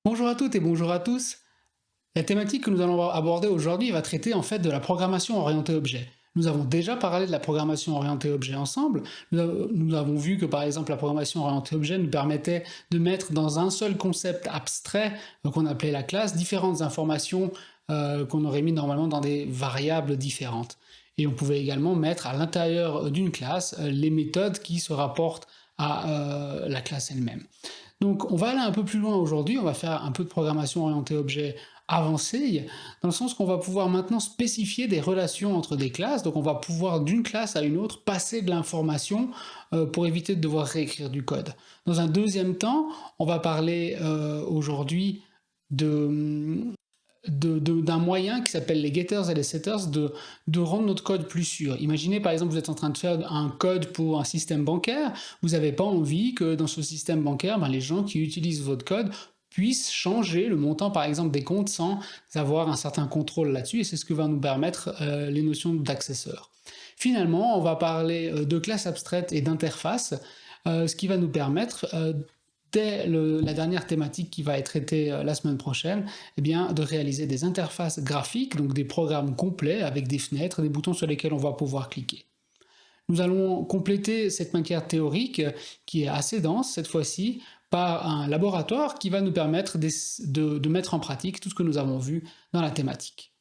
Bonjour à toutes et bonjour à tous. La thématique que nous allons aborder aujourd'hui va traiter en fait de la programmation orientée objet. Nous avons déjà parlé de la programmation orientée objet ensemble. Nous avons vu que par exemple la programmation orientée objet nous permettait de mettre dans un seul concept abstrait qu'on appelait la classe différentes informations qu'on aurait mis normalement dans des variables différentes. Et on pouvait également mettre à l'intérieur d'une classe les méthodes qui se rapportent à la classe elle-même. Donc on va aller un peu plus loin aujourd'hui, on va faire un peu de programmation orientée objet avancée, dans le sens qu'on va pouvoir maintenant spécifier des relations entre des classes, donc on va pouvoir d'une classe à une autre passer de l'information pour éviter de devoir réécrire du code. Dans un deuxième temps, on va parler aujourd'hui de, d'un moyen qui s'appelle les getters et les setters de rendre notre code plus sûr. Imaginez par exemple vous êtes en train de faire un code pour un système bancaire, vous n'avez pas envie que dans ce système bancaire, les gens qui utilisent votre code puissent changer le montant par exemple des comptes sans avoir un certain contrôle là-dessus, et c'est ce que va nous permettre les notions d'accesseur. Finalement, on va parler de classes abstraites et d'interfaces, ce qui va nous permettre dès la dernière thématique qui va être traitée la semaine prochaine, eh bien, de réaliser des interfaces graphiques, donc des programmes complets avec des fenêtres, des boutons sur lesquels on va pouvoir cliquer. Nous allons compléter cette matière théorique, qui est assez dense cette fois-ci, par un laboratoire qui va nous permettre de mettre en pratique tout ce que nous avons vu dans la thématique.